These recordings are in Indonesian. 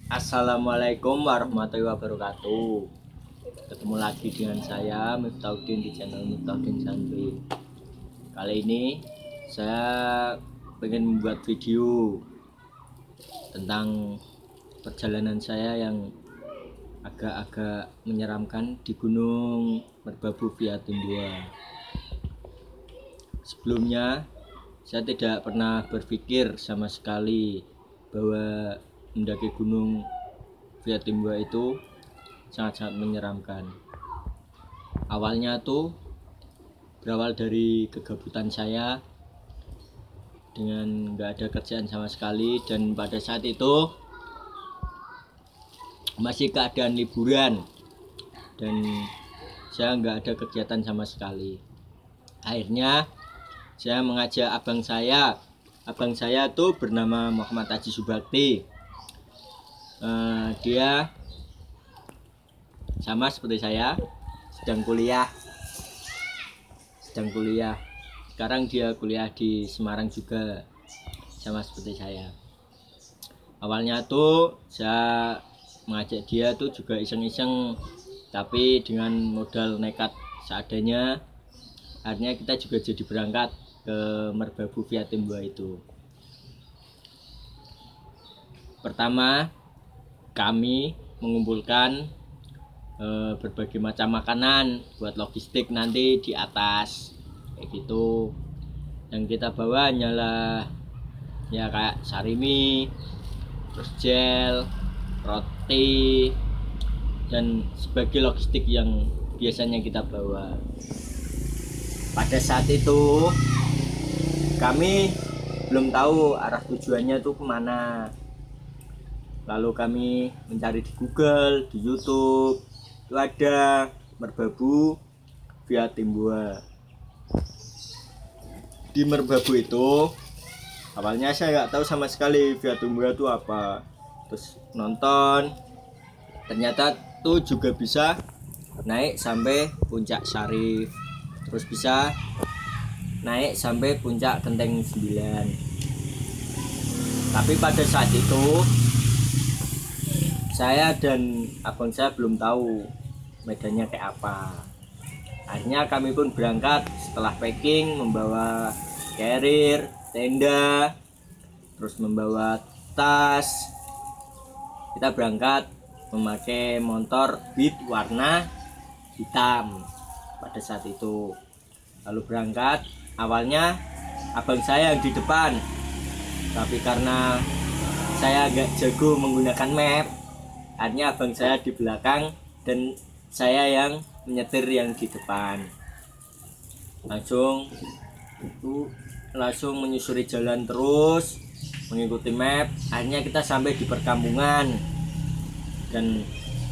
Assalamualaikum warahmatullahi wabarakatuh. Ketemu lagi dengan saya Miftauddin di channel Miftauddin Santuy. Kali ini saya pengen membuat video tentang perjalanan saya yang agak-agak menyeramkan di Gunung Merbabu Vyatin 2. Sebelumnya saya tidak pernah berpikir sama sekali bahwa mendaki Gunung Vyatin 2 itu sangat-sangat menyeramkan. Awalnya tuh berawal dari kegabutan saya dengan nggak ada kerjaan sama sekali, dan pada saat itu masih keadaan liburan dan saya nggak ada kegiatan sama sekali. Akhirnya saya mengajak abang saya tuh bernama Muhammad Haji Subakti. Dia sama seperti saya, sedang kuliah. Sekarang dia kuliah di Semarang juga, sama seperti saya. Awalnya tuh saya mengajak dia tuh juga iseng-iseng, tapi dengan modal nekat seadanya. Akhirnya kita juga jadi berangkat ke Merbabu Vyatin 2 itu. Pertama, kami mengumpulkan berbagai macam makanan buat logistik nanti di atas kayak gitu. Yang kita bawa hanyalah ya kayak sarimi, terus gel, roti, dan sebagai logistik yang biasanya kita bawa. Pada saat itu kami belum tahu arah tujuannya tuh kemana. Lalu kami mencari di Google, di YouTube, itu ada Merbabu Vyatin 2. Di Merbabu itu awalnya saya nggak tahu sama sekali Vyatin 2 itu apa. Terus nonton, ternyata tuh juga bisa naik sampai puncak Syarif, terus bisa naik sampai puncak Genteng 9. Tapi pada saat itu saya dan abang saya belum tahu medannya kayak apa. Akhirnya kami pun berangkat setelah packing, membawa carrier, tenda, terus membawa tas. Kita berangkat memakai motor Beat warna hitam pada saat itu. Lalu berangkat, awalnya abang saya yang di depan, tapi karena saya agak jago menggunakan map, akhirnya abang saya di belakang dan saya yang menyetir yang di depan. Langsung menyusuri jalan terus mengikuti map. Akhirnya kita sampai di perkampungan, dan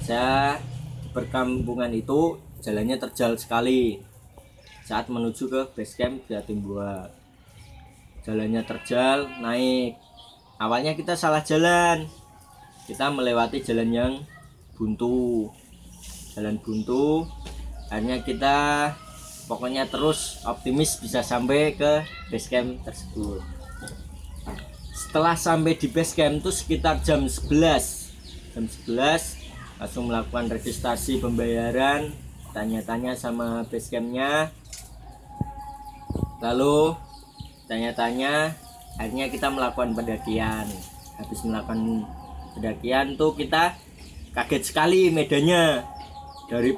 saya di perkampungan itu jalannya terjal sekali saat menuju ke base camp Vyatin 2. Jalannya terjal, naik. Awalnya kita salah jalan, kita melewati jalan yang buntu. Akhirnya kita pokoknya terus optimis bisa sampai ke base camp tersebut. Setelah sampai di base camp itu sekitar jam 11 langsung melakukan registrasi pembayaran, tanya-tanya sama base campnya, lalu tanya-tanya. Akhirnya kita melakukan pendakian. Habis melakukan pendakian tuh kita kaget sekali medannya. Dari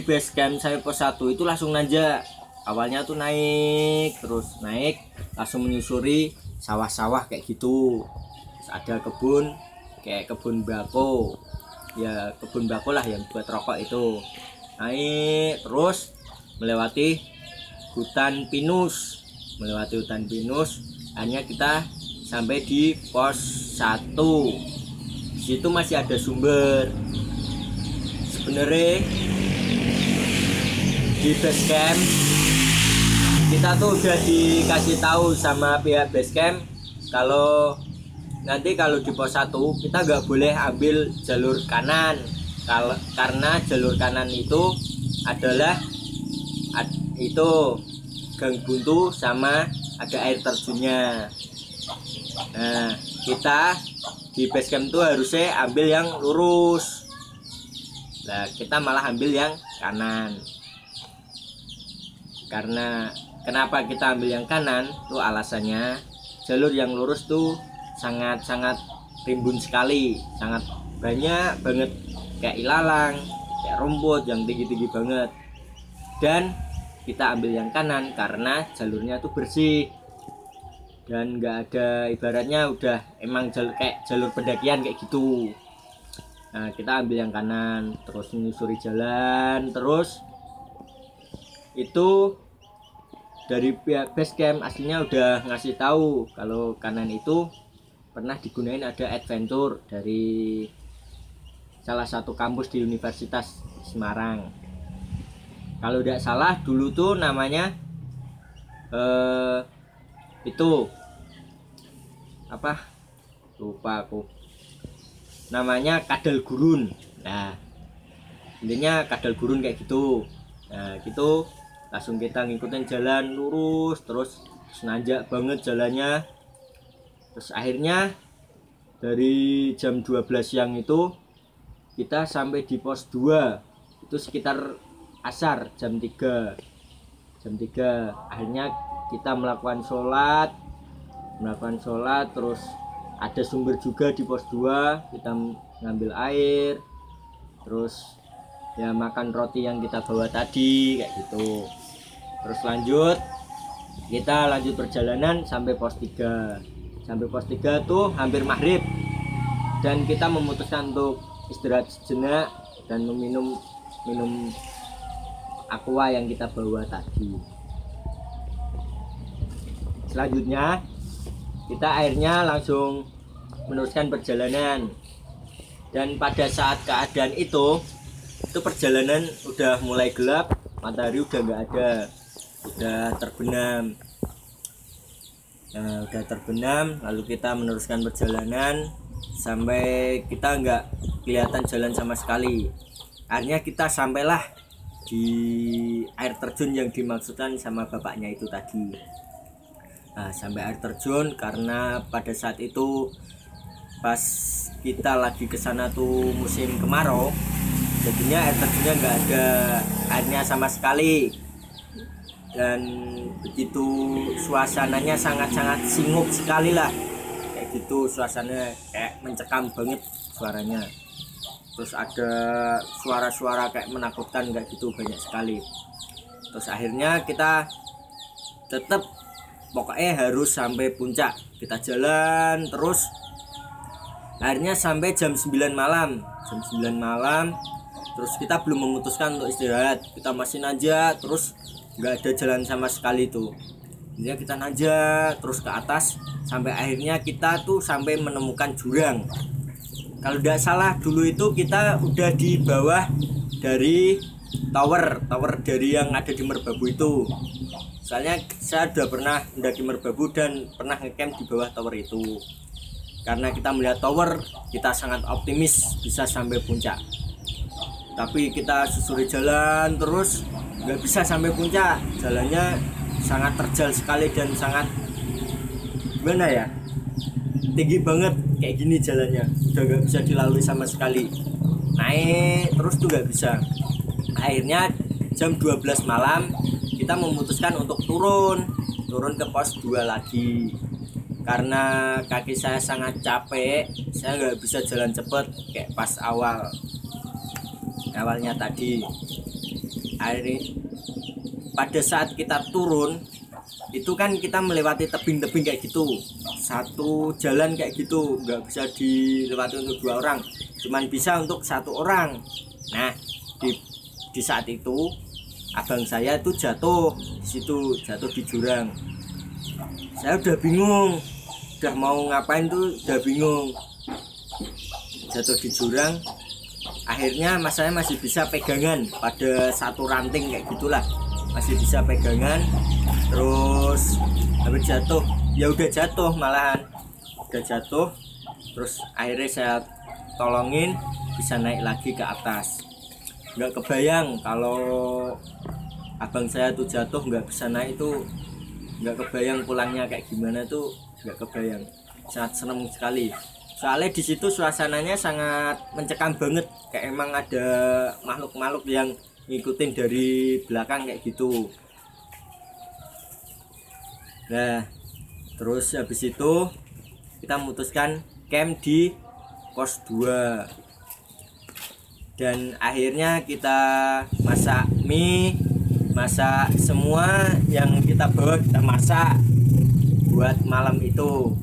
base camp sampai pos 1 itu langsung nanjak. Awalnya tuh naik, terus naik langsung menyusuri sawah-sawah kayak gitu. Terus ada kebun kayak kebun bako. Ya kebun bako lah yang buat rokok itu. Naik terus melewati hutan pinus. Hanya kita sampai di pos 1. Di situ masih ada sumber. Sebenarnya di base camp kita tuh udah dikasih tahu sama pihak base camp kalau nanti kalau di pos 1 kita nggak boleh ambil jalur kanan, karena jalur kanan itu adalah itu gang buntu sama ada air terjunnya. Nah, kita di base camp tuh harusnya ambil yang lurus. Nah, kita malah ambil yang kanan. Karena kenapa kita ambil yang kanan tuh alasannya, jalur yang lurus tuh sangat-sangat rimbun sekali, sangat banyak banget kayak ilalang, kayak rumput yang tinggi-tinggi banget. Dan kita ambil yang kanan karena jalurnya tuh bersih dan nggak ada, ibaratnya udah emang jalur kayak jalur pendakian kayak gitu. Nah, kita ambil yang kanan, terus menyusuri jalan, terus itu dari pihak base camp aslinya udah ngasih tahu kalau kanan itu pernah digunain ada adventure dari salah satu kampus di Universitas Semarang. Kalau tidak salah dulu tuh namanya itu apa, lupa aku, namanya Kadal Gurun. Nah, intinya Kadal Gurun kayak gitu. Nah, gitu langsung kita ngikutin jalan lurus, terus nanjak banget jalannya. Terus akhirnya dari jam 12 siang itu kita sampai di pos 2 itu sekitar asar, jam 3 akhirnya kita melakukan sholat, terus ada sumber juga di pos 2, kita ngambil air, terus ya makan roti yang kita bawa tadi kayak gitu. Terus kita lanjut perjalanan sampai pos 3. Sampai pos 3 tuh hampir maghrib dan kita memutuskan untuk istirahat sejenak dan minum aqua yang kita bawa tadi. Selanjutnya kita akhirnya langsung meneruskan perjalanan, dan pada saat keadaan itu perjalanan udah mulai gelap, matahari udah nggak ada, udah terbenam. Nah, udah terbenam, lalu kita meneruskan perjalanan sampai kita nggak kelihatan jalan sama sekali. Akhirnya kita sampailah di air terjun yang dimaksudkan sama bapaknya itu tadi. Nah, sampai air terjun karena pada saat itu pas kita lagi ke sana tuh musim kemarau, jadinya air terjunnya nggak ada airnya sama sekali, dan begitu suasananya sangat-sangat singgup sekali lah kayak gitu, suasananya kayak mencekam banget suaranya. Terus ada suara-suara kayak menakutkan kayak gitu, banyak sekali. Terus akhirnya kita tetap pokoknya harus sampai puncak, kita jalan terus. Akhirnya sampai jam 9 malam, terus kita belum memutuskan untuk istirahat, kita masih nanjak terus, nggak ada jalan sama sekali tuh. Jadi kita nanjak terus ke atas sampai akhirnya kita tuh sampai menemukan jurang. Kalau tidak salah dulu itu kita udah di bawah dari tower dari yang ada di Merbabu itu. Soalnya saya udah pernah mendaki Merbabu dan pernah ngecamp di bawah tower itu. Karena kita melihat tower, kita sangat optimis bisa sampai puncak. Tapi kita susuri jalan terus, nggak bisa sampai puncak. Jalannya sangat terjal sekali dan sangat gimana ya, tinggi banget kayak gini jalannya, udah nggak bisa dilalui sama sekali. Naik terus tuh nggak bisa. Akhirnya jam 12 malam kita memutuskan untuk turun ke pos 2 lagi. Karena kaki saya sangat capek, saya nggak bisa jalan cepet kayak pas awalnya tadi. Akhirnya pada saat kita turun itu kan kita melewati tebing-tebing kayak gitu, satu jalan kayak gitu, nggak bisa dilewati untuk 2 orang, cuman bisa untuk 1 orang. Nah, di saat itu abang saya tuh jatuh di situ, jatuh di jurang. Saya udah bingung, udah mau ngapain tuh, udah bingung, jatuh di jurang. Akhirnya mas saya masih bisa pegangan pada satu ranting kayak gitulah, masih bisa pegangan. Terus habis jatuh, ya udah jatuh, malahan udah jatuh. Terus akhirnya saya tolongin bisa naik lagi ke atas. Nggak kebayang kalau abang saya tuh jatuh nggak bisa naik, itu nggak kebayang pulangnya kayak gimana tuh, nggak kebayang. sangat senang sekali. Soalnya di situ suasananya sangat mencekam banget, kayak emang ada makhluk-makhluk yang ngikutin dari belakang kayak gitu. Nah, terus habis itu kita memutuskan camp di pos 2. Dan akhirnya kita masak mie, masak semua yang kita bawa, kita masak buat malam itu.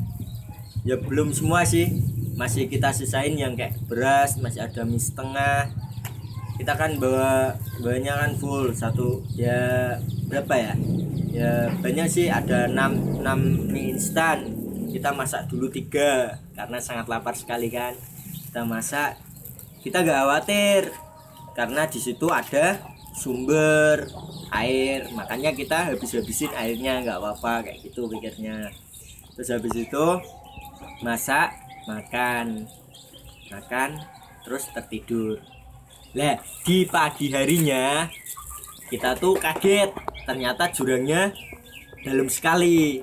Ya belum semua sih, masih kita sisain yang kayak beras, masih ada mie setengah. Kita kan bawanya kan full satu, ya berapa ya, ya banyak sih, ada 6 mie instan. Kita masak dulu 3 karena sangat lapar sekali kan. Kita masak, kita gak khawatir karena di situ ada sumber air, makanya kita habisin airnya, nggak apa-apa kayak gitu pikirnya. Terus habis itu masak, makan terus tertidur. Lah di pagi harinya kita tuh kaget, ternyata jurangnya dalam sekali,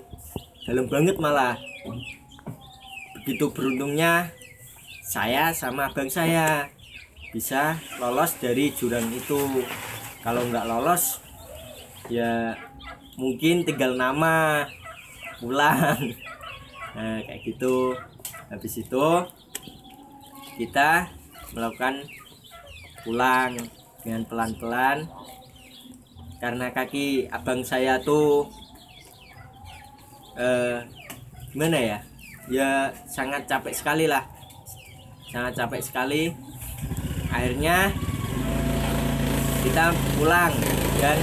dalam banget malah. Begitu beruntungnya saya sama abang saya bisa lolos dari jurang itu. Kalau nggak lolos ya mungkin tinggal nama pulang. Nah kayak gitu. Habis itu kita melakukan pulang dengan pelan-pelan karena kaki abang saya tuh gimana ya, ya sangat capek sekali lah, sangat capek sekali. Akhirnya kita pulang dan